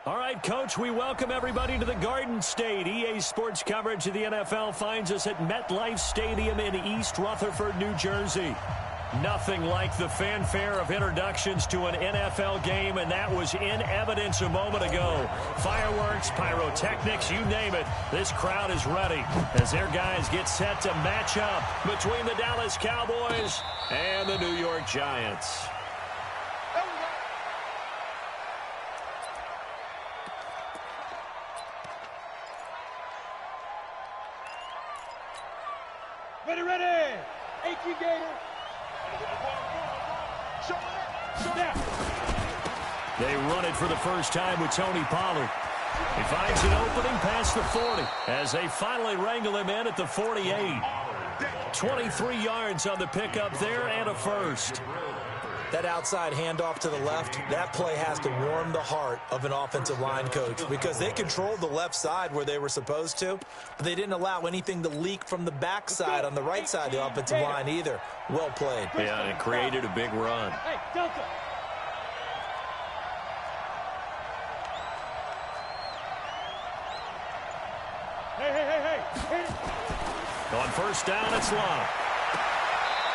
All right, Coach, we welcome everybody to the Garden State. EA Sports coverage of the NFL finds us at MetLife Stadium in East Rutherford, New Jersey. Nothing like the fanfare of introductions to an NFL game, and that was in evidence a moment ago. Fireworks, pyrotechnics, you name it. This crowd is ready as their guys get set to match up between the Dallas Cowboys and the New York Giants. Ready. AQ Gator. They run it for the first time with Tony Pollard. He finds an opening past the 40 as they finally wrangle him in at the 48. 23 yards on the pickup there and a first. That outside handoff to the left, that play has to warm the heart of an offensive line coach because they controlled the left side where they were supposed to, but they didn't allow anything to leak from the backside on the right side of the offensive line either. Well played. Yeah, and it created a big run. Hey, Delta. Hey. On first down, it's Locke.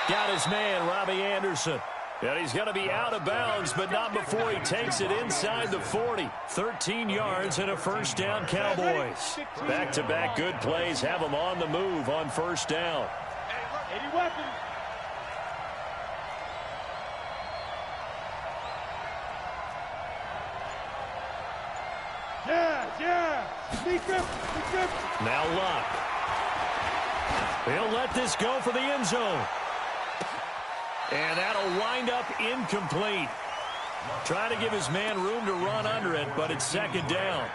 Got his man, Robbie Anderson. And he's going to be out of bounds, but not before he takes it inside the 40. 13 yards and a first down, Cowboys. Back-to-back good plays have them on the move on first down. 80 weapons. Yeah. Be careful. Now Locke. He'll let this go for the end zone. And that'll wind up incomplete. Trying to give his man room to run under it, but it's second down.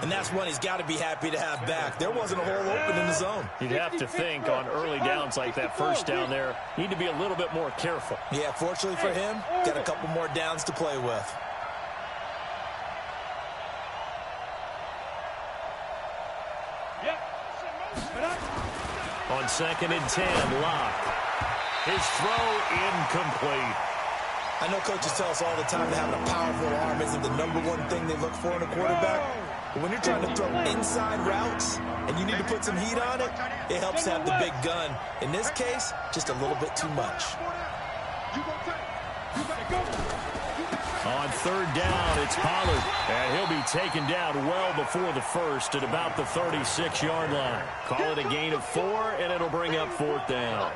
And that's one he's got to be happy to have back. There wasn't a hole open in the zone. You'd have to think on early downs like that first down there, need to be a little bit more careful. Yeah, fortunately for him, got a couple more downs to play with. On 2nd and 10, Locke. His throw incomplete. I know coaches tell us all the time that having a powerful arm isn't the #1 thing they look for in a quarterback. But when you're trying to throw inside routes and you need to put some heat on it, it helps to have the big gun. In this case, just a little bit too much. On 3rd down, it's Pollard. And he'll be taken down well before the first at about the 36-yard line. Call it a gain of 4, and it'll bring up 4th down.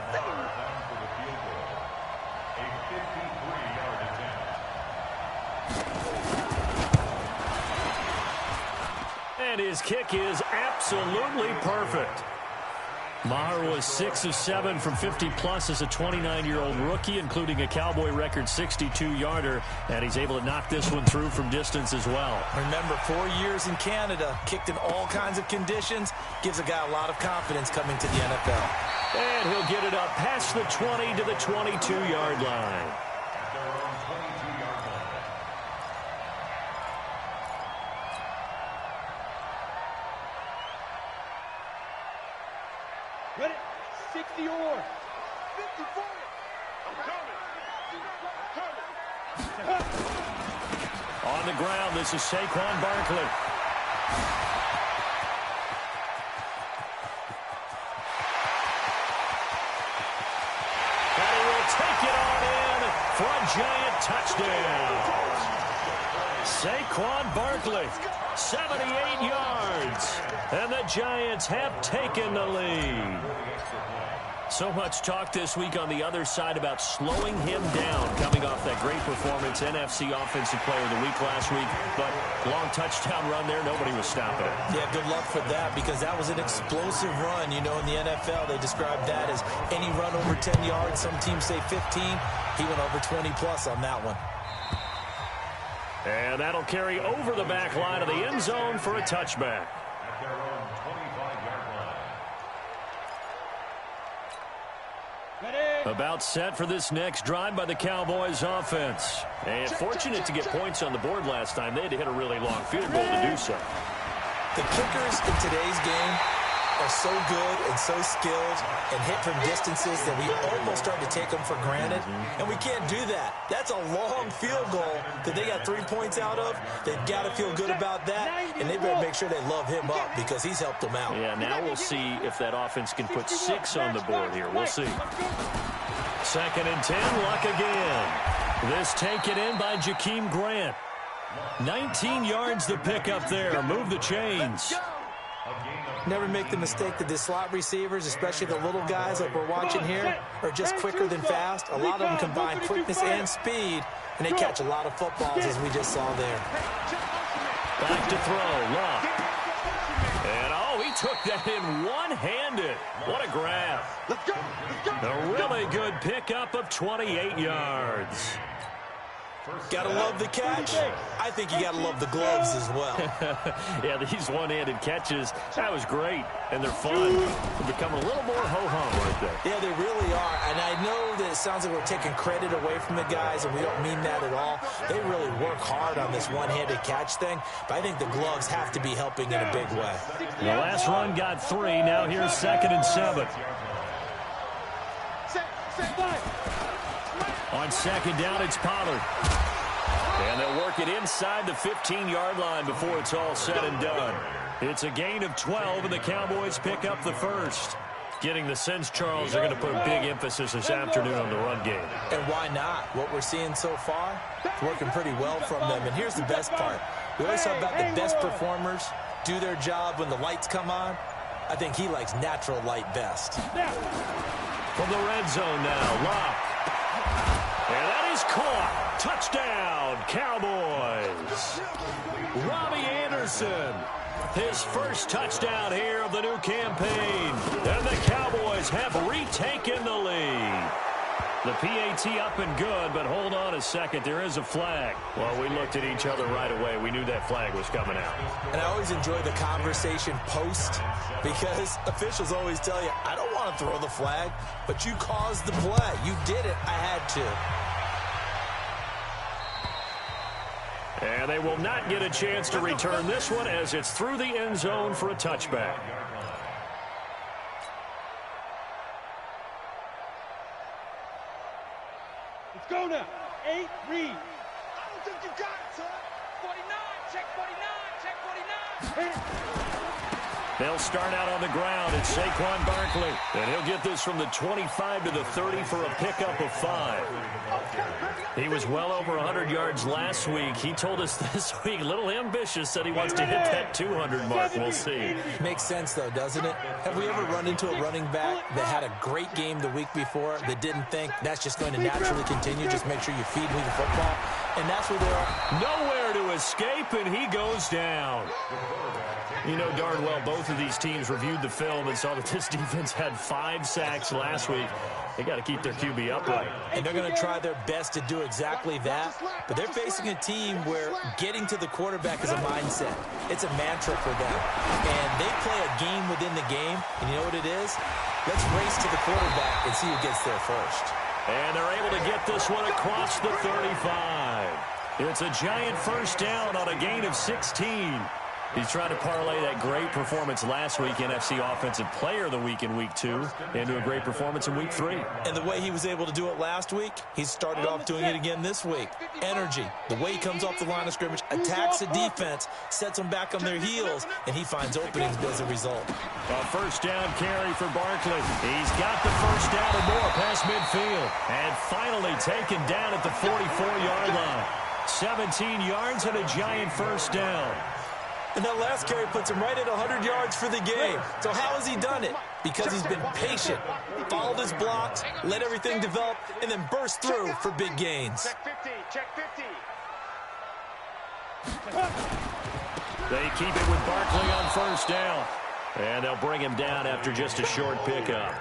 And his kick is absolutely perfect. Maher was 6 of 7 from 50-plus as a 29-year-old rookie, including a Cowboy record 62-yarder, and he's able to knock this one through from distance as well. Remember, 4 years in Canada, kicked in all kinds of conditions, gives a guy a lot of confidence coming to the NFL. And he'll get it up past the 20 to the 22-yard line. Ready? 60 or 54. On the ground, this is Saquon Barkley. And he will take it on in for a giant touchdown. Saquon Barkley, 78 yards. And the Giants have taken the lead. So much talk this week on the other side about slowing him down, coming off that great performance, NFC Offensive Player of the Week last week. But long touchdown run there, nobody was stopping it. Yeah, good luck for that because that was an explosive run. You know, in the NFL, they describe that as any run over 10 yards. Some teams say 15. He went over 20-plus on that one. And that'll carry over the back line of the end zone for a touchback. About set for this next drive by the Cowboys offense. And fortunate to get points on the board last time. They had to hit a really long field goal to do so. The kickers in today's game are so good and so skilled and hit from distances that we almost start to take them for granted, and we can't do that. That's a long field goal that they got 3 points out of. They've got to feel good about that, and they better make sure they love him up because he's helped them out. Yeah, now we'll see if that offense can put 6 on the board here. We'll see. 2nd and 10, Luck again. This taken in by Jakeem Grant. 19 yards to pick up there. Move the chains. Never make the mistake that the slot receivers, especially the little guys like we're watching here, are just quicker than fast. A lot of them combine quickness and speed, and they catch a lot of footballs, as we just saw there. Back to throw, Luck. And, oh, he took that in one-handed. What a grab. A really good pickup of 28 yards. Gotta love the catch. I think you gotta love the gloves as well. Yeah, these one-handed catches, that was great, and they're fun. They're becoming a little more ho-hum right there. Yeah, they really are, and I know that it sounds like we're taking credit away from the guys, and we don't mean that at all. They really work hard on this one-handed catch thing, but I think the gloves have to be helping in a big way. The last run got 3. Now here's 2nd and 7. On 2nd down, it's Pollard. And they'll work it inside the 15-yard line before it's all said and done. It's a gain of 12, and the Cowboys pick up the first. Getting the sense, Charles, they're going to put a big emphasis this afternoon on the run game. And why not? What we're seeing so far, it's working pretty well from them. And here's the best part. We always talk about the best performers do their job when the lights come on. I think he likes natural light best. From the red zone now, Locke. And that is caught. Touchdown, Cowboys. Robbie Anderson, his first touchdown here of the new campaign. And the Cowboys have retaken the lead. The PAT up and good, but hold on a second. There is a flag. Well, we looked at each other right away. We knew that flag was coming out. And I always enjoy the conversation post because officials always tell you, I don't want to throw the flag, but you caused the play. You did it. I had to. And they will not get a chance to return this one as it's through the end zone for a touchback. Let's go now. 8, read. I don't think you got it, son. 49, check 49, check 49. They'll start out on the ground. It's Saquon Barkley. And he'll get this from the 25 to the 30 for a pickup of 5. He was well over 100 yards last week. He told us this week, a little ambitious, said he wants to hit that 200 mark. We'll see. Makes sense, though, doesn't it? Have we ever run into a running back that had a great game the week before that didn't think that's just going to naturally continue? Just make sure you feed me the football. And that's where they are. Nowhere to escape, and he goes down. You know darn well both of these teams reviewed the film and saw that this defense had 5 sacks last week. They got to keep their QB upright. And they're going to try their best to do exactly that. But they're facing a team where getting to the quarterback is a mindset. It's a mantra for them. And they play a game within the game. And you know what it is? Let's race to the quarterback and see who gets there first. And they're able to get this one across the 35. It's a giant first down on a gain of 16. He's trying to parlay that great performance last week, NFC Offensive Player of the Week in Week 2, into a great performance in Week 3. And the way he was able to do it last week, he started off doing it again this week. Energy, the way he comes off the line of scrimmage, attacks the defense, sets them back on their heels, and he finds openings as a result. A first down carry for Barkley. He's got the first down and more past midfield. And finally taken down at the 44-yard line. 17 yards and a giant first down. And that last carry puts him right at 100 yards for the game. So how has he done it? Because he's been patient, followed his blocks, let everything develop, and then burst through for big gains. Check 50, check 50. They keep it with Barkley on first down. And they'll bring him down after just a short pickup.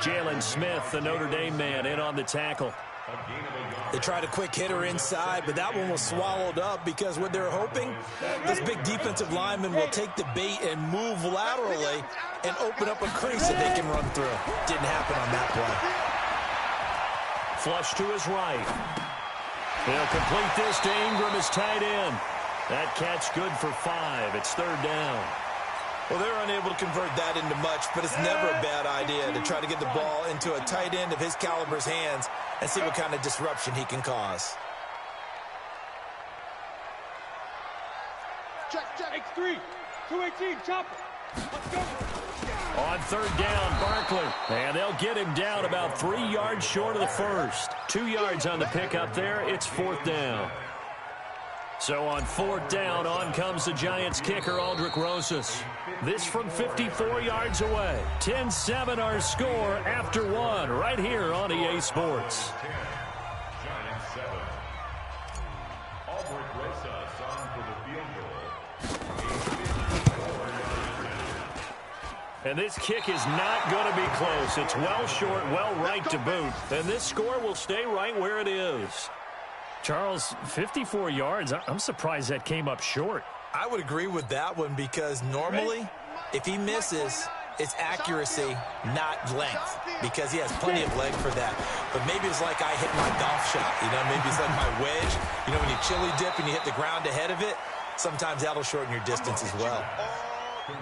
Jalen Smith, the Notre Dame man, in on the tackle. They tried a quick hitter inside, but that one was swallowed up because what they're hoping, this big defensive lineman will take the bait and move laterally and open up a crease that they can run through. Didn't happen on that play. Flush to his right. He'll complete this to Ingram as tight end. That catch good for 5. It's third down. Well, they're unable to convert that into much, but it's never a bad idea to try to get the ball into a tight end of his caliber's hands and see what kind of disruption he can cause. Check. X3. 218. Chopper. Let's go. On third down, Barkley. And they'll get him down about 3 yards short of the first. 2 yards on the pickup there. It's fourth down. So on fourth down, on comes the Giants kicker, Aldrick Rosas. This from 54 yards away. 10-7 our score after one right here on EA Sports. Giants 7. Aldrick Rosas on for the field goal. And this kick is not going to be close. It's well short, well right to boot. And this score will stay right where it is. Charles, 54 yards. I'm surprised that came up short. I would agree with that one because normally, if he misses, it's accuracy, not length, because he has plenty of leg for that. But maybe it's like I hit my golf shot, maybe it's like my wedge. When you chili dip and you hit the ground ahead of it, sometimes that'll shorten your distance as well.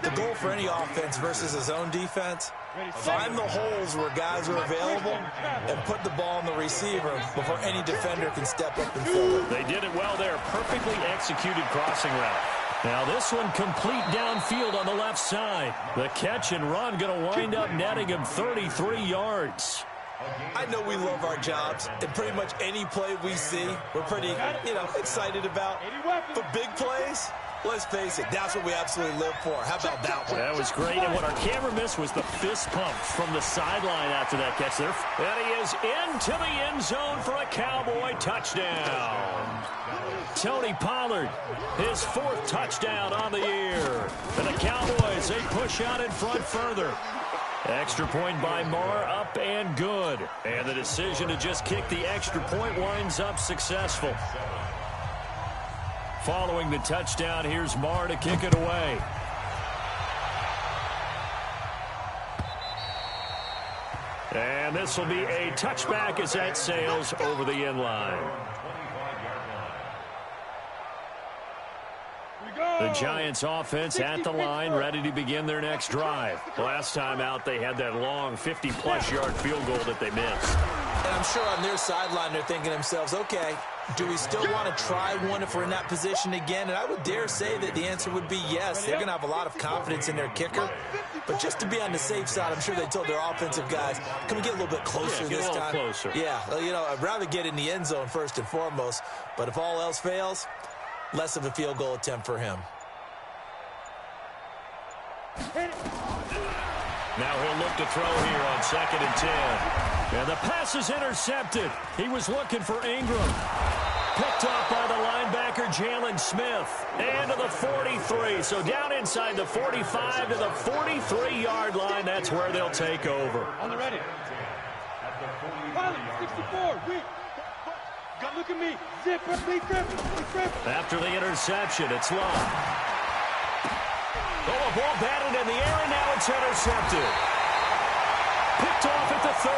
The goal for any offense versus a zone defense, find the holes where guys are available and put the ball on the receiver before any defender can step up and fill it. They did it well there. Perfectly executed crossing route. Now this one complete downfield on the left side. The catch and run going to wind up netting him 33 yards. I know we love our jobs, and pretty much any play we see, we're pretty, excited about. For big plays, let's face it, that's what we absolutely live for. How about that one? That was great, and what our camera missed was the fist pump from the sideline after that catch there. And he is into the end zone for a Cowboy touchdown. Tony Pollard, his fourth touchdown on the year. And the Cowboys, they push out in front further. Extra point by Marr, up and good. And the decision to just kick the extra point winds up successful. Following the touchdown, here's Marr to kick it away. And this will be a touchback as that sails over the end line. The Giants offense at the line, ready to begin their next drive. Last time out, they had that long 50-plus yard field goal that they missed. And I'm sure on their sideline, they're thinking to themselves, okay, do we still want to try one if we're in that position again? And I would dare say that the answer would be yes. They're going to have a lot of confidence in their kicker. But just to be on the safe side, I'm sure they told their offensive guys, can we get a little bit closer this time? Closer. Yeah, I'd rather get in the end zone first and foremost. But if all else fails, less of a field goal attempt for him. Now he'll look to throw here on 2nd and 10. And the pass is intercepted. He was looking for Ingram. Picked off by the linebacker, Jalen Smith. And to the 43. So down inside the 45 to the 43-yard line. That's where they'll take over. On the ready. Pilot, 64. Look at me. Zip. After the interception, it's long. Oh, a ball batted in the air, and now it's intercepted. Picked off at the 30.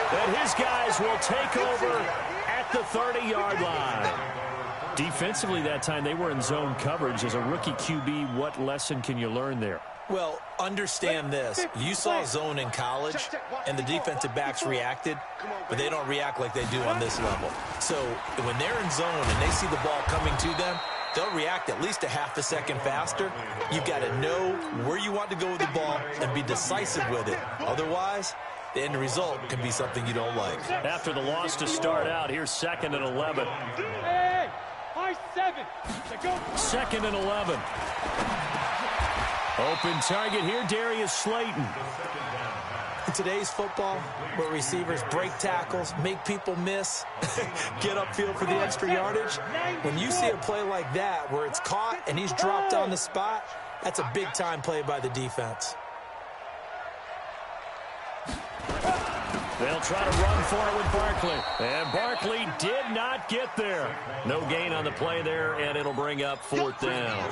And his guys will take over at the 30-yard line. Defensively that time, they were in zone coverage. As a rookie QB, what lesson can you learn there? Well, understand this. You saw zone in college, and the defensive backs reacted, but they don't react like they do on this level. So when they're in zone and they see the ball coming to them, they'll react at least a half a second faster. You've got to know where you want to go with the ball and be decisive with it. Otherwise, the end result can be something you don't like. After the loss to start out, here's 2nd and 11. Hey, high 7. 2nd and 11. Open target here, Darius Slayton. In today's football, where receivers break tackles, make people miss, get upfield for the extra yardage, when you see a play like that where it's caught and he's dropped on the spot, that's a big-time play by the defense. They'll try to run for it with Barkley. And Barkley did not get there. No gain on the play there, and it'll bring up 4th down.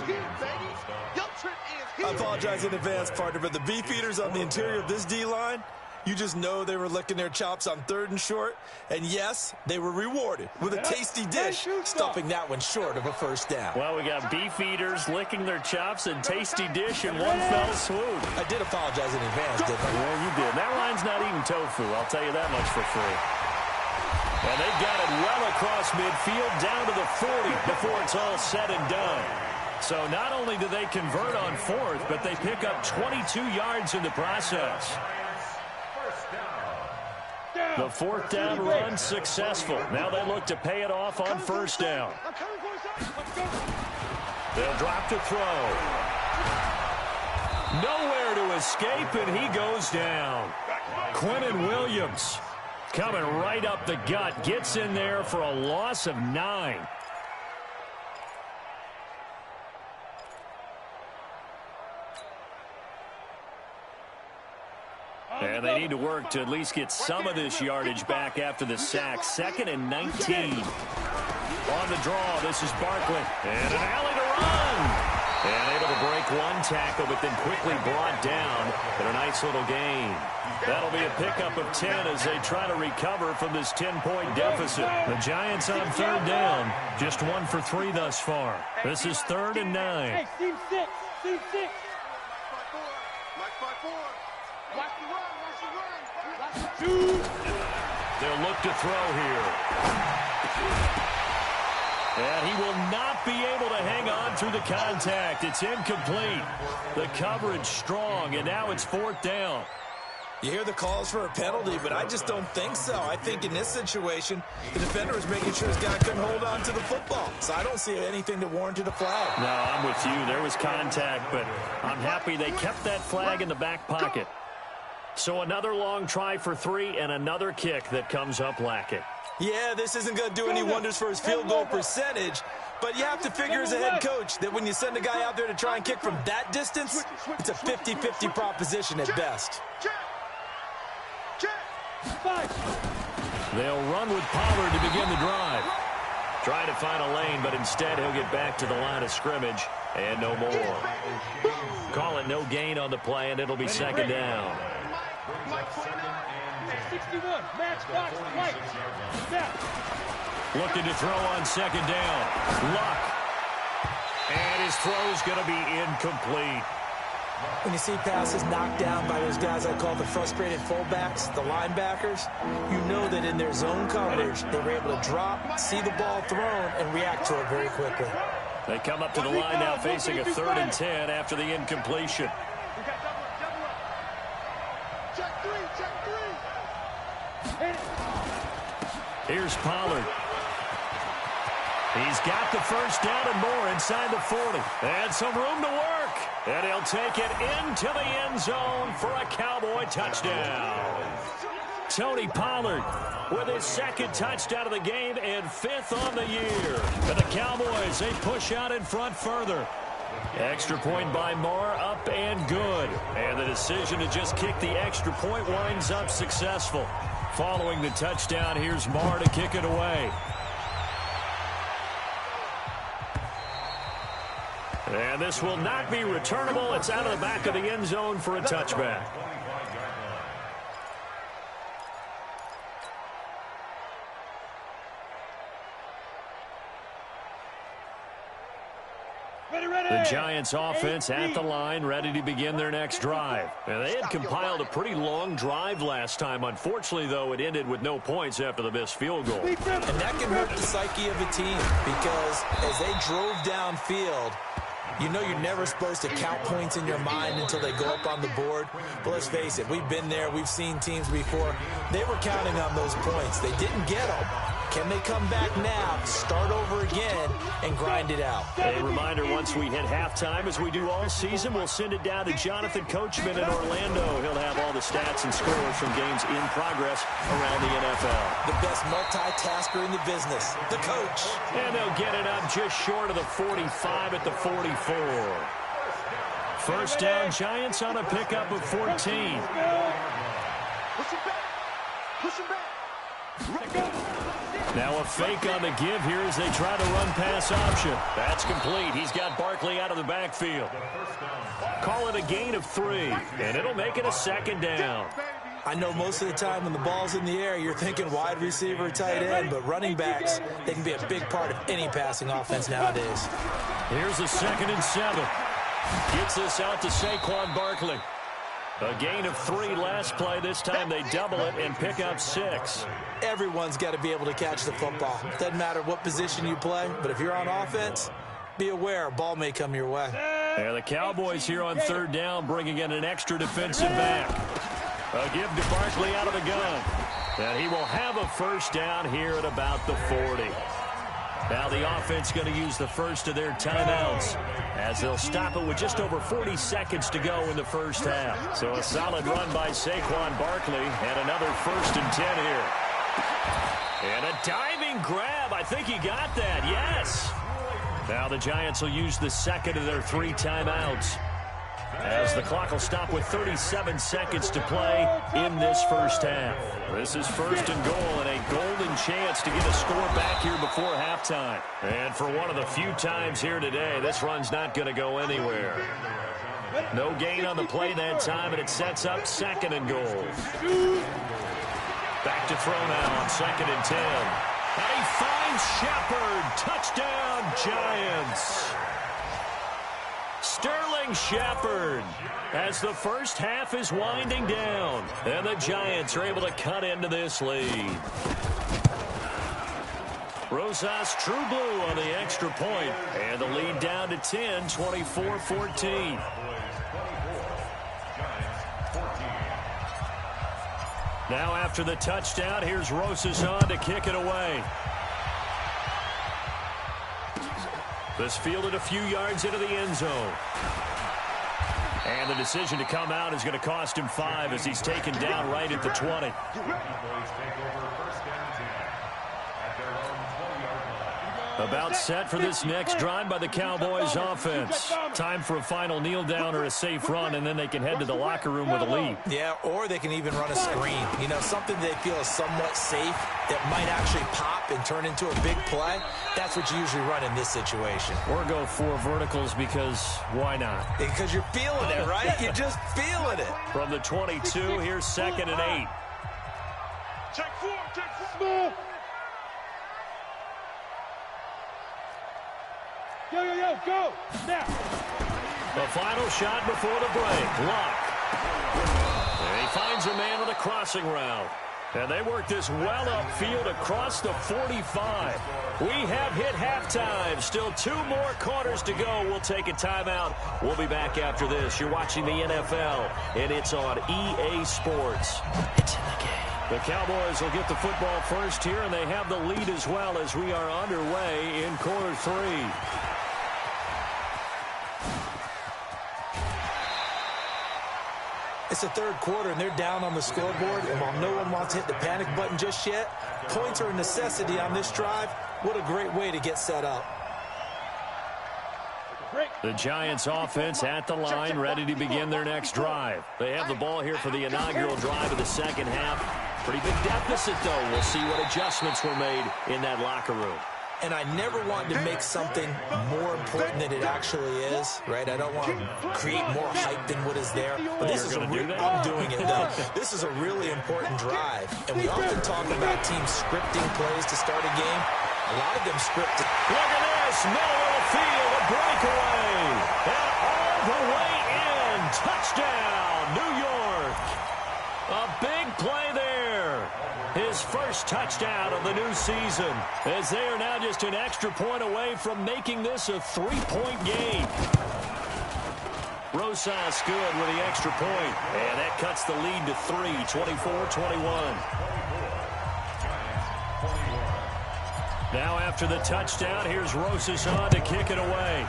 I apologize in advance, partner, but the beef eaters on the interior of this D-line, You just know they were licking their chops on 3rd and short. And yes, they were rewarded with a tasty dish, stuffing that one short of a first down. Well, we got beef eaters licking their chops and tasty dish in one fell swoop. I did apologize in advance, didn't I? Well, you did. That line's not eating tofu, I'll tell you that much for free. And they got it well across midfield down to the 40 before it's all said and done. So not only do they convert on 4th, but they pick up 22 yards in the process. The 4th down run successful. Now they look to pay it off on 1st down. They'll drop to throw. Nowhere to escape, and he goes down. Quinnen Williams coming right up the gut. Gets in there for a loss of 9. And they need to work to at least get some of this yardage back after the sack. 2nd and 19. On the draw, this is Barkley. And an alley to run. And able to break one tackle, but then quickly brought down. But a nice little gain. That'll be a pickup of 10 as they try to recover from this 10-point deficit. The Giants on 3rd down. Just 1 for 3 thus far. This is 3rd and 9. Hey, team 6. Team 6. They'll look to throw here. And he will not be able to hang on through the contact. It's incomplete. The coverage strong, and now it's 4th down. You hear the calls for a penalty, but I just don't think so. I think in this situation, the defender was making sure his guy couldn't hold on to the football. So I don't see anything that warranted a flag. No, I'm with you. There was contact, but I'm happy they kept that flag in the back pocket. So another long try for 3 and another kick that comes up lacking. Yeah, this isn't going to do any wonders for his field goal percentage, but you have to figure as a head coach that when you send a guy out there to try and kick from that distance, it's a 50-50 proposition at best. They'll run with Pollard to begin the drive. Trying to find a lane, but instead he'll get back to the line of scrimmage and no more. Call it no gain on the play, and it'll be 2nd down. 61, match box, right. Looking to throw on 2nd down. Luck. And his throw's going to be incomplete. When you see passes knocked down by those guys I call the frustrated fullbacks, the linebackers, you know that in their zone coverage, they were able to drop, see the ball thrown, and react to it very quickly. They come up to the line now facing a 3rd and 10 after the incompletion. Here's Pollard. He's got the 1st down and more inside the 40. And some room to work. And he'll take it into the end zone for a Cowboy touchdown. Tony Pollard with his 2nd touchdown of the game and 5th on the year. And the Cowboys, they push out in front further. Extra point by Marr, up and good. And the decision to just kick the extra point winds up successful. Following the touchdown, here's Marr to kick it away. And this will not be returnable. It's out of the back of the end zone for a touchback. The Giants offense at the line, ready to begin their next drive. And they had compiled a pretty long drive last time. Unfortunately, though, it ended with no points after the missed field goal. And that can hurt the psyche of a team because as they drove downfield, you know you're never supposed to count points in your mind until they go up on the board. But let's face it, we've been there. We've seen teams before. They were counting on those points. They didn't get them. Can they come back now, start over again, and grind it out? A reminder, once we hit halftime, as we do all season, we'll send it down to Jonathan Coachman in Orlando. He'll have all the stats and scores from games in progress around the NFL. The best multitasker in the business, the coach. And they'll get it up just short of the 45 at the 44. 1st down, Giants on a pickup of 14. Push him back. Push him back. Now a fake on the give here as they try to run pass option. That's complete. He's got Barkley out of the backfield. Call it a gain of 3, and it'll make it a 2nd down. I know most of the time when the ball's in the air, you're thinking wide receiver, tight end, but running backs, they can be a big part of any passing offense nowadays. Here's a 2nd and 7. Gets this out to Saquon Barkley. A gain of 3 last play. This time they double it and pick up 6. Everyone's got to be able to catch the football. Doesn't matter what position you play, but if you're on offense, be aware a ball may come your way. And the Cowboys here on 3rd down, bringing in an extra defensive back. A give to Barkley out of the gun. And he will have a 1st down here at about the 40. Now the offense going to use the first of their timeouts as they'll stop it with just over 40 seconds to go in the 1st half. So a solid run by Saquon Barkley and another 1st and 10 here. And a diving grab. I think he got that. Yes. Now the Giants will use the 2nd of their 3 timeouts as the clock will stop with 37 seconds to play in this 1st half. This is 1st and goal and a golden chance to get a score back here before halftime. And for one of the few times here today, this run's not going to go anywhere. No gain on the play that time, and it sets up 2nd and goal. Back to throw now on 2nd and 10. And he finds Shepard. Touchdown, Giants. Sterling Shepard as the 1st half is winding down. And the Giants are able to cut into this lead. Rosas True Blue on the extra point. And the lead down to 10, 24-14. Now after the touchdown, here's Rosas on to kick it away. This fielded a few yards into the end zone. And the decision to come out is going to cost him 5 as he's taken down right at the 20. About set for this next drive by the Cowboys offense. Time for a final kneel down or a safe run, and then they can head to the locker room with a lead. Yeah, or they can even run a screen. You know, something they feel is somewhat safe that might actually pop and turn into a big play. That's what you usually run in this situation. Or go 4 verticals because why not? Because you're feeling it, right? You're just feeling it. From the 22, here's 2nd and 8. Check 4. Go. Now. The final shot before the break. Luck. And he finds a man on the crossing route. And they work this well upfield across the 45. We have hit halftime. Still 2 more quarters to go. We'll take a timeout. We'll be back after this. You're watching the NFL, and it's on EA Sports. It's in the game. The Cowboys will get the football first here, and they have the lead as well as we are underway in quarter 3. It's the 3rd quarter, and they're down on the scoreboard. And while no one wants to hit the panic button just yet, points are a necessity on this drive. What a great way to get set up. The Giants offense at the line, ready to begin their next drive. They have the ball here for the inaugural drive of the 2nd half. Pretty big deficit, though. We'll see what adjustments were made in that locker room. And I never want to make something more important than it actually is, right? I don't want to create more hype than what is there. But this is I'm doing it, though. This is a really important drive. And we often talk about teams scripting plays to start a game. A lot of them scripted. Look at this. Middle of the field, a breakaway. And all the way in. Touchdown, New York. A big play there. His first touchdown of the new season, as they are now just an extra point away from making this a 3-point game. Rosas good with the extra point, and that cuts the lead to 3, 24-21. Now after the touchdown, here's Rosas on to kick it away.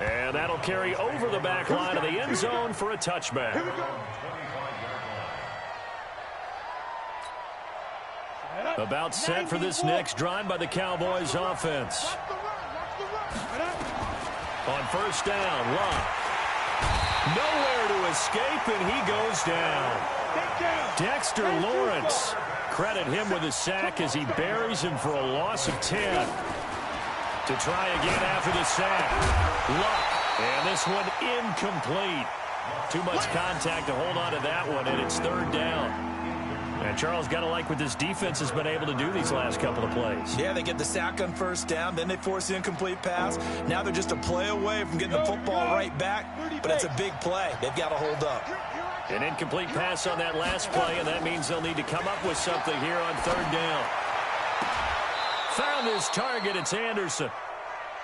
And that'll carry over the back line of the end zone for a touchback. About set for this next drive by the Cowboys offense. On 1st down, Luck. Nowhere to escape, and he goes down. Dexter Lawrence. Credit him with a sack as he buries him for a loss of 10. To try again after the sack. Luck And this one incomplete. Too much contact to hold on to that one, and it's third down. And Charles, got to like what this defense has been able to do these last couple of plays. Yeah, they get the sack on first down, then they force the incomplete pass. Now they're just a play away from getting the football right back, but it's a big play. They've got to hold up. An incomplete pass on that last play, and that means they'll need to come up with something here on third down. Found his target. It's Anderson.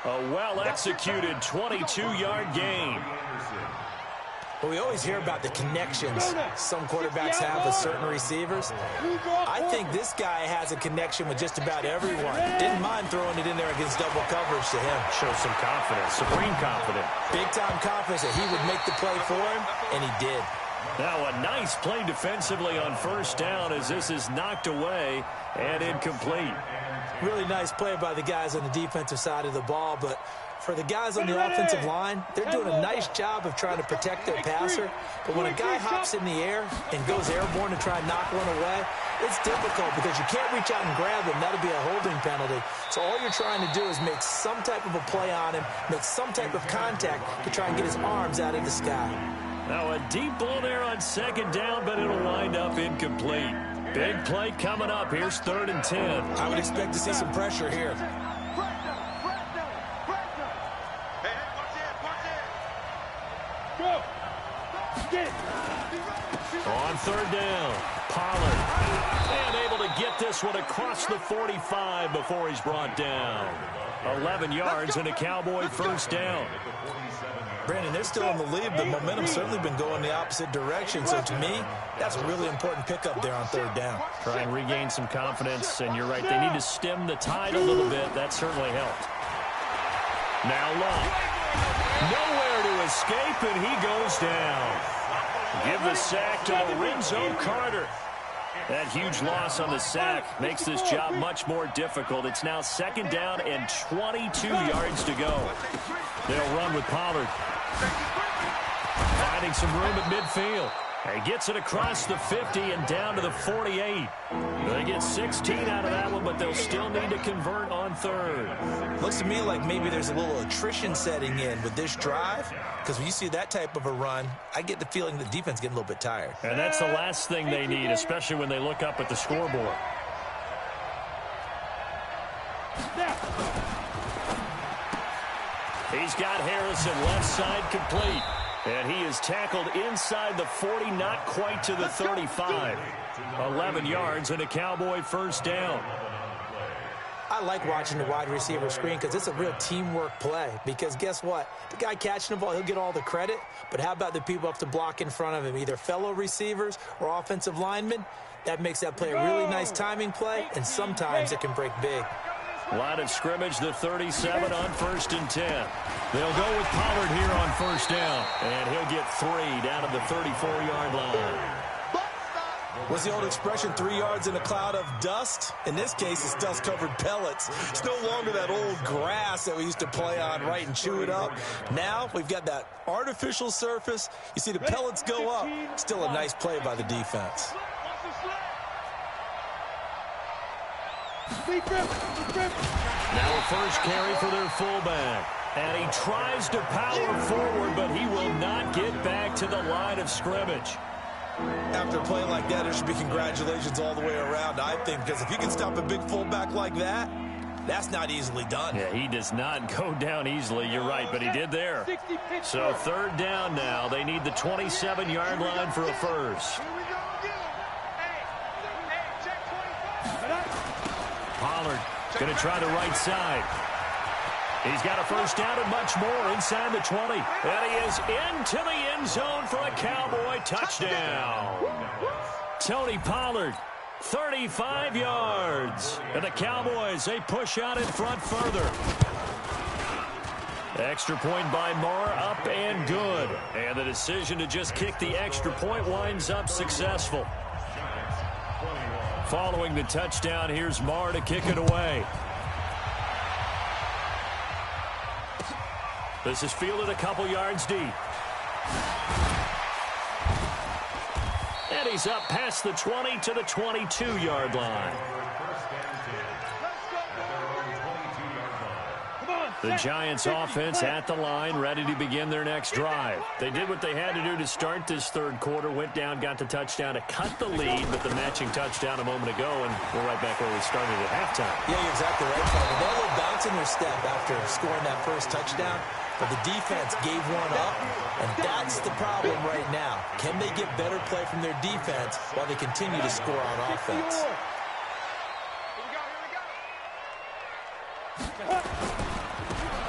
A well-executed 22-yard gain. Well, we always hear about the connections some quarterbacks have with certain receivers. I think this guy has a connection with just about everyone. Didn't mind throwing it in there against double coverage to him. Shows some confidence, supreme confidence. Big-time confidence that he would make the play for him, and he did. Now a nice play defensively on first down as this is knocked away and incomplete. Really nice play by the guys on the defensive side of the ball, but for the guys on the offensive line, they're doing a nice job of trying to protect their passer. But when a guy hops in the air and goes airborne to try and knock one away, it's difficult because you can't reach out and grab him. That'll be a holding penalty. So all you're trying to do is make some type of a play on him, make some type of contact to try and get his arms out of the sky. Now a deep ball there on second down, but it'll wind up incomplete. Big play coming up. Here's 3rd and 10. I would expect to see some pressure here. On third down, Pollard. And able to get this one across the 45 before he's brought down. 11 yards and a Cowboy first down. Brandon, they're still in the lead, but momentum's certainly been going the opposite direction. So to me, that's a really important pickup there on third down. Try and regain some confidence, and you're right. They need to stem the tide a little bit. That certainly helped. Now long. Nowhere to escape, and he goes down. Give the sack to Lorenzo Carter. That huge loss on the sack makes this job much more difficult. It's now 2nd down and 22 yards to go. They'll run with Pollard. Finding some room at midfield. He gets it across the 50 and down to the 48. They get 16 out of that one, but they'll still need to convert on third. Looks to me like maybe there's a little attrition setting in with this drive, because when you see that type of a run, I get the feeling the defense getting a little bit tired. And that's the last thing they need, especially when they look up at the scoreboard. He's got Harrison left side complete. And he is tackled inside the 40, not quite to the 35. 11 yards and a Cowboy first down. I like watching the wide receiver screen because it's a real teamwork play. Because guess what? The guy catching the ball, he'll get all the credit. But how about the people up to block in front of him, either fellow receivers or offensive linemen? That makes that play a really nice timing play, and sometimes it can break big. Line of scrimmage, the 37 on 1st and 10. They'll go with Pollard here on first down. And he'll get 3 down to the 34-yard line. What's the old expression, 3 yards in a cloud of dust? In this case, it's dust-covered pellets. It's no longer that old grass that we used to play on, right, and chew it up. Now we've got that artificial surface. You see the pellets go up. Still a nice play by the defense. Now a first carry for their fullback. And he tries to power forward, but he will not get back to the line of scrimmage. After a play like that, there should be congratulations all the way around, I think, because if you can stop a big fullback like that, that's not easily done. Yeah, he does not go down easily. You're right, but he did there. So 3rd down now. They need the 27-yard line for a first. Pollard going to try the right side. He's got a first down and much more inside the 20. And he is into the end zone for a Cowboy touchdown. Tony Pollard, 35 yards. And the Cowboys, they push out in front further. Extra point by Marr, up and good. And the decision to just kick the extra point winds up successful. Following the touchdown, here's Marr to kick it away. This is fielded a couple yards deep. And he's up past the 20 to the 22-yard line. The Giants offense at the line, ready to begin their next drive. They did what they had to do to start this third quarter, went down, got the touchdown to cut the lead, but the matching touchdown a moment ago, and we're right back where we started at halftime. Yeah, you're exactly right, Frank. They had a little bounce in their step after scoring that first touchdown, but the defense gave one up, and that's the problem right now. Can they get better play from their defense while they continue to score on offense?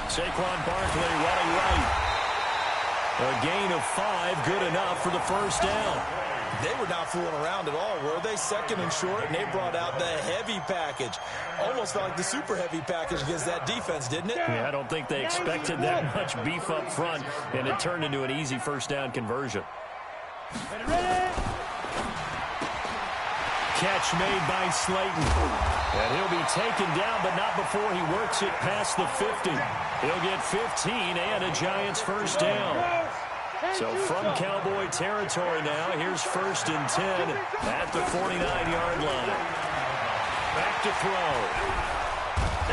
Saquon Barkley running right. A gain of 5, good enough for the first down. They were not fooling around at all, were they? Second and short, and they brought out the heavy package. Almost felt like the super heavy package against that defense, didn't it? Yeah, I don't think they expected that much beef up front, and it turned into an easy first down conversion. Catch made by Slayton. And he'll be taken down, but not before he works it past the 50. He'll get 15 and a Giants first down. So from Cowboy territory now, here's 1st and 10 at the 49-yard line. Back to throw.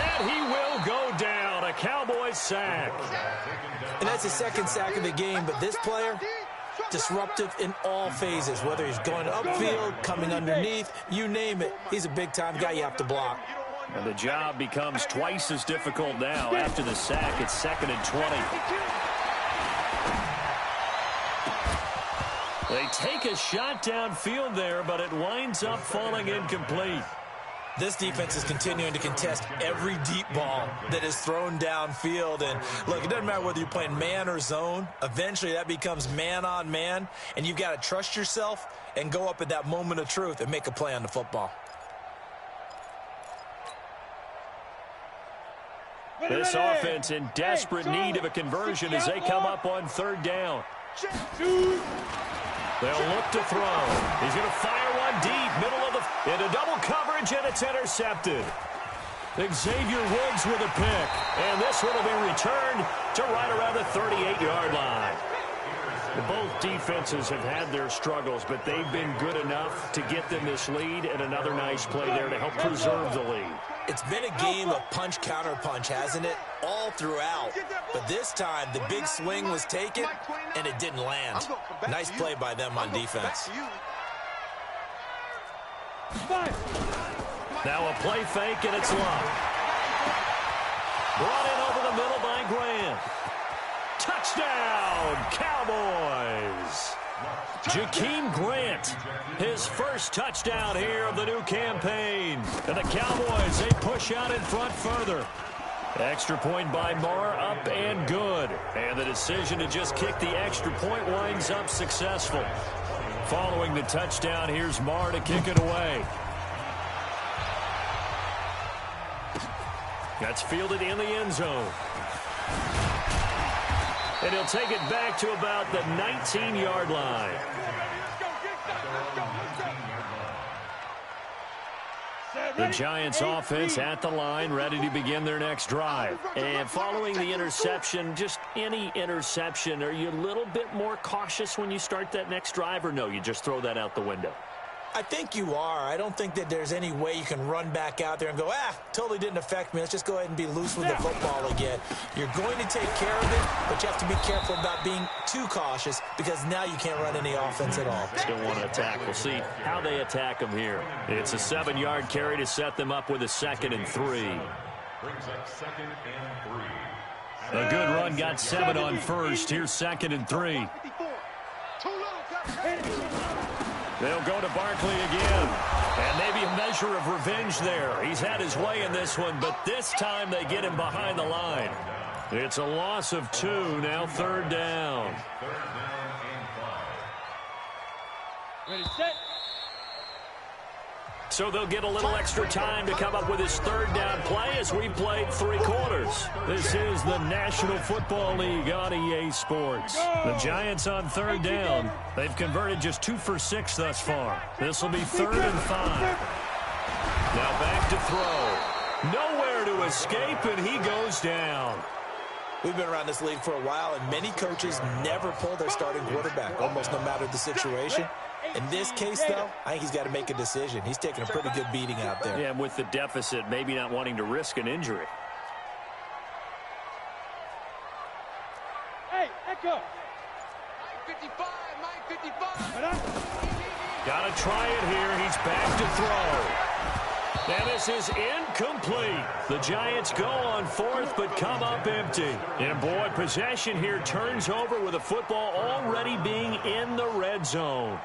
And he will go down. A Cowboy sack. And that's the second sack of the game, but this player, disruptive in all phases, whether he's going upfield, coming underneath, you name it. He's a big-time guy you have to block. And the job becomes twice as difficult now. After the sack, it's 2nd and 20. They take a shot downfield there, but it winds up falling incomplete. This defense is continuing to contest every deep ball that is thrown downfield. And, look, it doesn't matter whether you're playing man or zone. Eventually, that becomes man-on-man, and you've got to trust yourself and go up at that moment of truth and make a play on the football. This offense in desperate need of a conversion as they come up on 3rd down. They'll look to throw. He's going to fire one deep, middle of the, into double coverage, and it's intercepted. Xavier Woods with a pick, and this one will be returned to right around the 38-yard line. Both defenses have had their struggles, but they've been good enough to get them this lead, and another nice play there to help preserve the lead. It's been a game of punch-counter-punch, hasn't it? All throughout. But this time, the big swing was taken, and it didn't land. Nice play by them on defense. Now a play fake, and it's locked. Brought in over the middle by Grant. Touchdown, Cowboys! Jakeem Grant, his first touchdown here of the new campaign. And the Cowboys, they push out in front further. Extra point by Marr, up and good. And the decision to just kick the extra point winds up successful. Following the touchdown, here's Marr to kick it away. That's fielded in the end zone. And he'll take it back to about the 19-yard line. The Giants offense at the line, ready to begin their next drive. And following the interception, just any interception, are you a little bit more cautious when you start that next drive, or no, you just throw that out the window? I think you are. I don't think that there's any way you can run back out there and go, totally didn't affect me. Let's just go ahead and be loose with the football again. You're going to take care of it, but you have to be careful about being too cautious because now you can't run any offense at all. Still want to attack. We'll see how they attack them here. It's a 7-yard carry to set them up with a 2nd and 3. Brings up 2nd and 3. A good run got 7 on first. Here's 2nd and 3. They'll go to Barkley again. And maybe a measure of revenge there. He's had his way in this one, but this time they get him behind the line. It's a loss of 2, now 3rd down. 3rd down and 5. Ready, set. So they'll get a little extra time to come up with his 3rd down play as we played 3 quarters. This is the National Football League on EA Sports. The Giants on 3rd down. They've converted just 2 for 6 thus far. This will be 3rd and 5. Now back to throw. Nowhere to escape, and he goes down. We've been around this league for a while, and many coaches never pull their starting quarterback, almost no matter the situation. In this case, though, I think he's got to make a decision. He's taking a pretty good beating out there. Yeah, and with the deficit, maybe not wanting to risk an injury. go. 55, Mike 55. Got to try it here. He's back to throw. And this is incomplete. The Giants go on fourth, but come up empty. And boy, possession here turns over with the football already being in the red zone.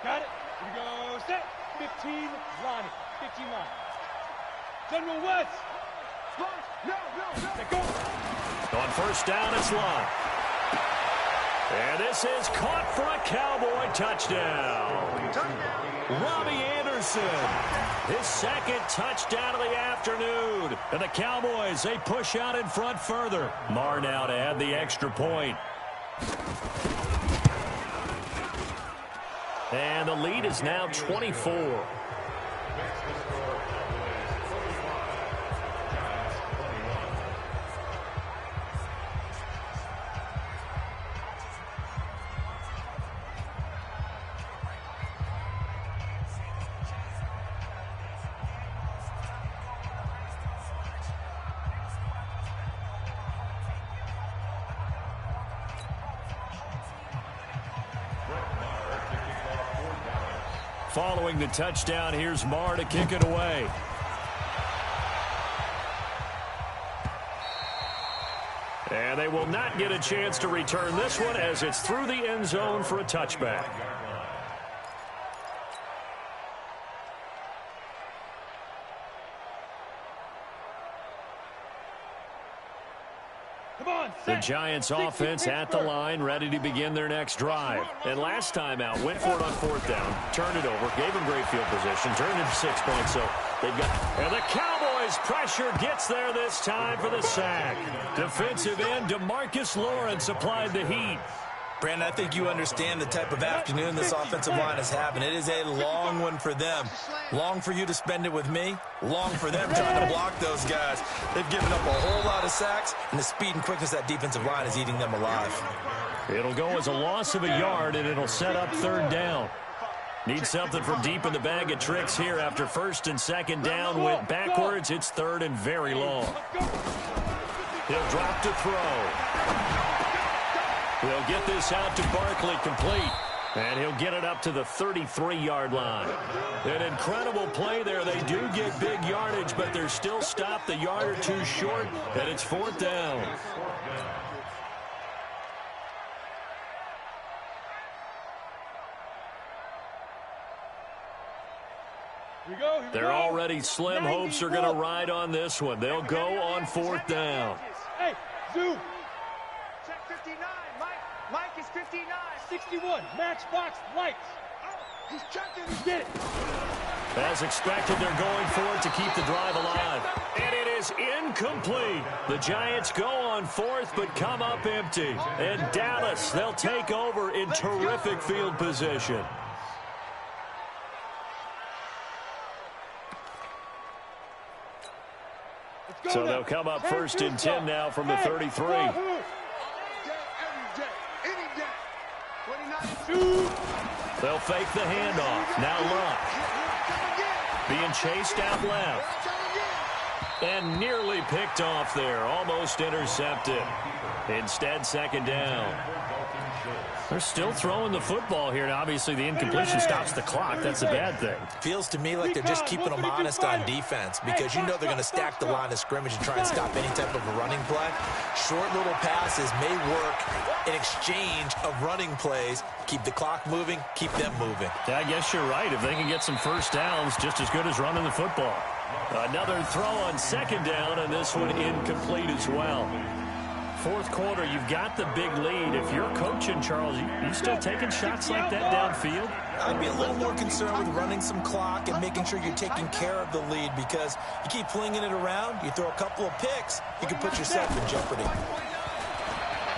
Got it. Here we go. Set. 15 line. 15 line. General West. No. Let go. On first down, it's Love. And this is caught for a Cowboy touchdown. Robbie Anderson, his second touchdown of the afternoon. And the Cowboys, they push out in front further. Marr now to add the extra point. And the lead is now 24. Following the touchdown, here's Marr to kick it away. And they will not get a chance to return this one as it's through the end zone for a touchback. The Giants offense at the line, ready to begin their next drive. And last time out, went for it on fourth down, turned it over, gave them great field position, turned it to 6 points. So they've got, and the Cowboys pressure gets there this time for the sack. Defensive end DeMarcus Lawrence applied the heat. Brandon, I think you understand the type of afternoon this offensive line is having. It is a long one for them. Long for you to spend it with me. Long for them trying to block those guys. They've given up a whole lot of sacks, and the speed and quickness of that defensive line is eating them alive. It'll go as a loss of a yard, and it'll set up third down. Need something from deep in the bag of tricks here after first and second down went backwards. It's third and very long. He'll drop to throw. He'll get this out to Barkley complete. And he'll get it up to the 33-yard line. An incredible play there. They do get big yardage, but they're still stopped a yard or two short, and it's fourth down. They're already slim. Hopes are going to ride on this one. They'll go on fourth down. Hey, zoom. Check 59, Mike is 59. 61, matchbox lights. He's checking. Get it. As expected, they're going for it to keep the drive alive. And it is incomplete. The Giants go on fourth, but come up empty. And Dallas, they'll take over in terrific field position. So they'll come up first and 10 now from the 33. They'll fake the handoff. Now Luck. Being chased out left. And nearly picked off there. Almost intercepted. Instead, second down. They're still throwing the football here. Now, obviously, the incompletion stops the clock. That's a bad thing. Feels to me like they're just keeping them honest on defense because you know they're going to stack the line of scrimmage and try and stop any type of a running play. Short little passes may work in exchange of running plays. Keep the clock moving, keep them moving. Yeah, I guess you're right. If they can get some first downs, just as good as running the football. Another throw on second down, and this one incomplete as well. Fourth quarter, you've got the big lead. If you're coaching, Charles, you still taking shots like that downfield? I'd be a little more concerned with running some clock and making sure you're taking care of the lead because you keep flinging it around, you throw a couple of picks, you can put yourself in jeopardy.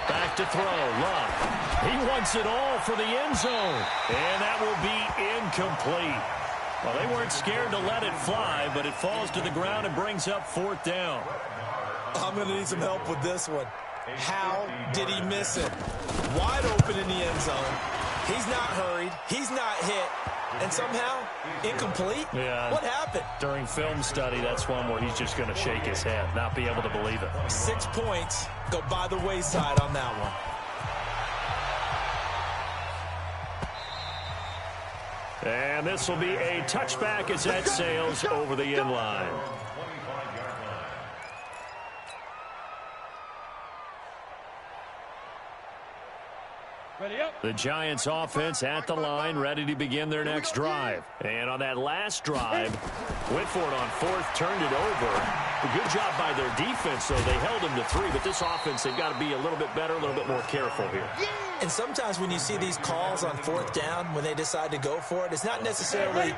Back to throw, Luck. He wants it all for the end zone, and that will be incomplete. Well, they weren't scared to let it fly, but it falls to the ground and brings up fourth down. I'm going to need some help with this one. How did he miss it? Wide open in the end zone. He's not hurried. He's not hit. and somehow incomplete? Yeah. What happened? During film study, that's one where he's just going to shake his head, not be able to believe it. 6 points go by the wayside on that one. And this will be a touchback as that sails over the end line. Ready up. The Giants offense at the line, ready to begin their next drive. And on that last drive, went for it on fourth, turned it over. A good job by their defense, though. They held them to 3, but this offense, they've got to be a little bit better, a little bit more careful here. And sometimes when you see these calls on fourth down, when they decide to go for it, it's not necessarily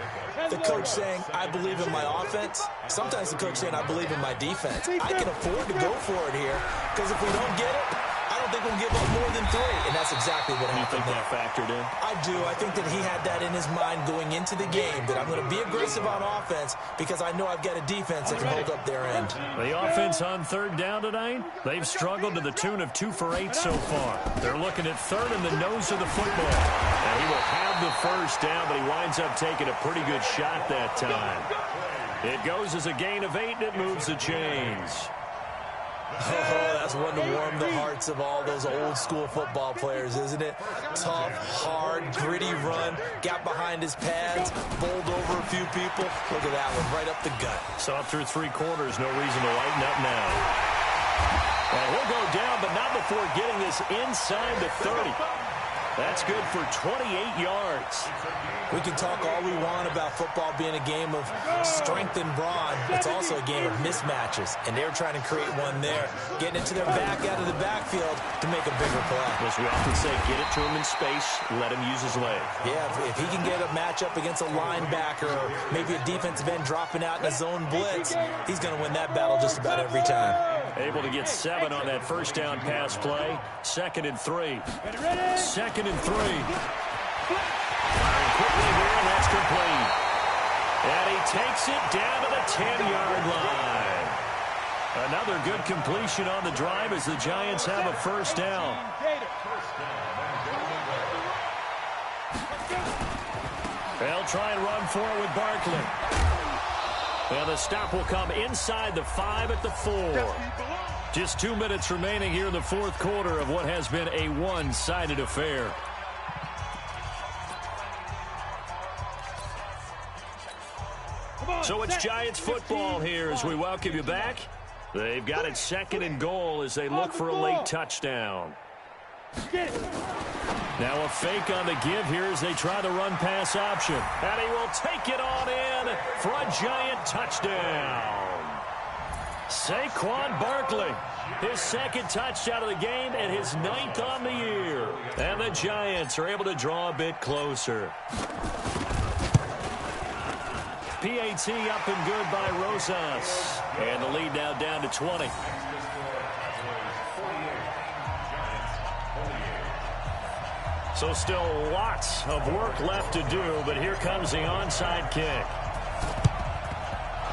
the coach saying, I believe in my offense. Sometimes the coach saying, I believe in my defense. I can afford to go for it here, because if we don't get it, I don't think we'll give up more than 3. And that's exactly what happened. You think that factored in? I do. I think that he had that in his mind going into the game, that I'm going to be aggressive on offense because I know I've got a defense that can hold up their end. The offense on third down tonight, they've struggled to the tune of 2 for 8 so far. They're looking at third in the nose of the football. And he will have the first down, but he winds up taking a pretty good shot that time. It goes as a gain of 8, and it moves the chains. Oh, that's one to warm the hearts of all those old-school football players, isn't it? Tough, hard, gritty run, got behind his pads, bowled over a few people. Look at that one, right up the gut. So through 3 quarters, no reason to lighten up now. And he'll go down, but not before getting this inside the 30. That's good for 28 yards. We can talk all we want about football being a game of strength and brawn. It's also a game of mismatches, and they're trying to create one there, getting it to their back out of the backfield to make a bigger play. As we often say, get it to him in space, let him use his leg. Yeah, if he can get a matchup against a linebacker or maybe a defensive end dropping out in a zone blitz, he's going to win that battle just about every time. Able to get 7 on that first down pass play. 2nd and 3. 2nd and 3. Firing quickly here, and that's complete. And he takes it down to the 10-yard line. Another good completion on the drive as the Giants have a first down. They'll try and run for it with Barkley. And the stop will come inside the 5 at the 4. Just 2 minutes remaining here in the fourth quarter of what has been a one-sided affair. So it's Giants football here as we welcome you back. They've got it 2nd and goal as they look for a late touchdown. Now a fake on the give here as they try the run-pass option. And he will take it on in for a Giant touchdown. Saquon Barkley, his 2nd touchdown of the game and his 9th on the year. And the Giants are able to draw a bit closer. PAT up and good by Rosas. And the lead now down to 20. So still lots of work left to do, but here comes the onside kick.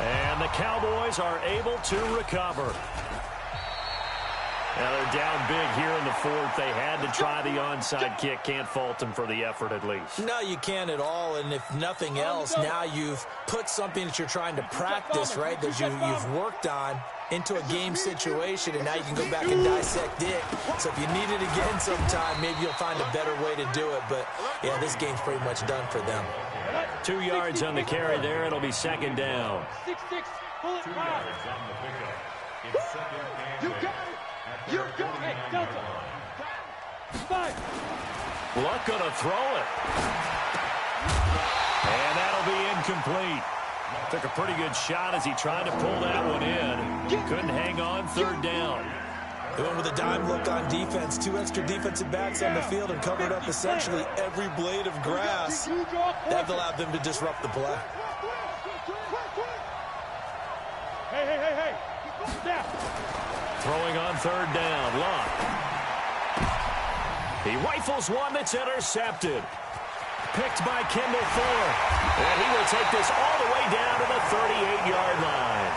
And the Cowboys are able to recover. Now they're down big here in the fourth. They had to try the onside kick. Can't fault them for the effort at least. No, you can't at all. And if nothing else, now you've put something that you're trying to practice, right, that you've worked on into a game situation, and now you can go back and dissect it. So if you need it again sometime, maybe you'll find a better way to do it. But, yeah, this game's pretty much done for them. 2 yards on the carry there. It'll be 2nd down. 6-6. Pull it 2 yards on the pickup. It's 2nd and You got it. You got it. Hey, Delta. 5. Luck gonna throw it. And that'll be incomplete. Took a pretty good shot as he tried to pull that one in. Couldn't hang on 3rd down. They went with a dime look on defense. 2 extra defensive backs on the field and covered up essentially every blade of grass. That allowed them to disrupt the play. Hey. Step. Throwing on 3rd down. Luck. He rifles one that's intercepted. Picked by Kendall Fuller. And he will take this all the way down to the 38-yard line.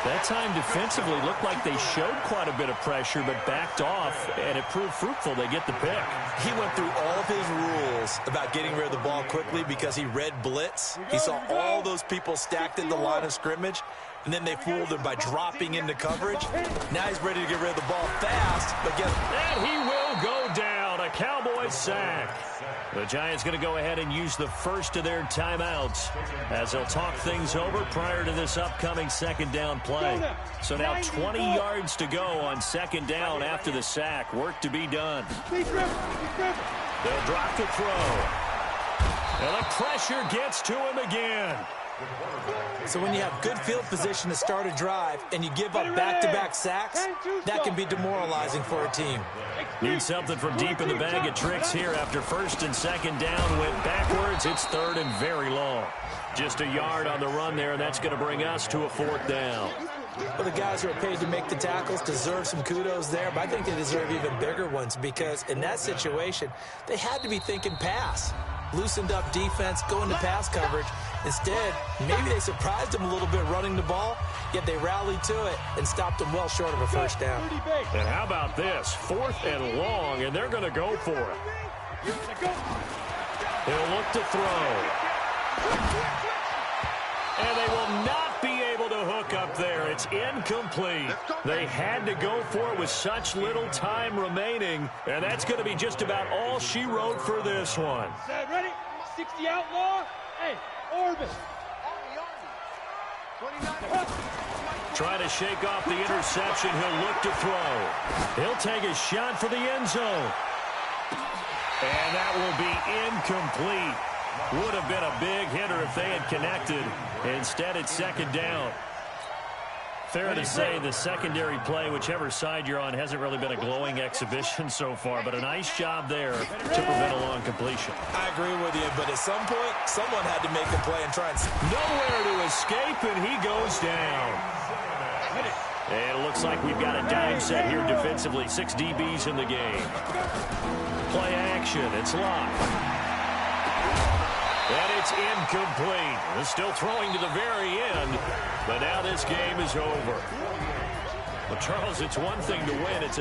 That time defensively looked like they showed quite a bit of pressure but backed off, and it proved fruitful. They get the pick. He went through all of his rules about getting rid of the ball quickly because he read blitz. He saw all those people stacked in the line of scrimmage, and then they fooled him by dropping into coverage. Now he's ready to get rid of the ball fast, but and he will go down. A Cowboys sack. The Giants going to go ahead and use the first of their timeouts as they'll talk things over prior to this upcoming second down play. So now 20 yards to go on second down after the sack. Work to be done. They'll drop the throw. And the pressure gets to him again. So when you have good field position to start a drive and you give up back-to-back sacks, that can be demoralizing for a team. Need something from deep in the bag of tricks here after first and second down went backwards. It's third and very long. Just a yard on the run there, and that's going to bring us to a fourth down. Well, the guys who are paid to make the tackles deserve some kudos there, but I think they deserve even bigger ones because in that situation, they had to be thinking pass. Loosened up defense, going to pass coverage. Instead, maybe they surprised him a little bit running the ball, yet they rallied to it and stopped him well short of a first down. And how about this? Fourth and long, and they're going to go for it. He'll look to throw. And they will not be able to hook up there. It's incomplete. They had to go for it with such little time remaining, and that's going to be just about all she wrote for this one. Ready? 60 outlaw. Hey, Orbit. Trying to shake off the interception. He'll look to throw. He'll take a shot for the end zone. And that will be incomplete. Would have been a big hitter if they had connected. Instead, it's second down. Fair to say the secondary play, whichever side you're on, hasn't really been a glowing exhibition so far, but a nice job there to prevent a long completion. I agree with you, but at some point, someone had to make a play and try and... Nowhere to escape, and he goes down. And it looks like we've got a dime set here defensively. 6 DBs in the game. Play action. It's locked. And it's incomplete. They're still throwing to the very end, but now this game is over. Well, Charles, it's one thing to win. It's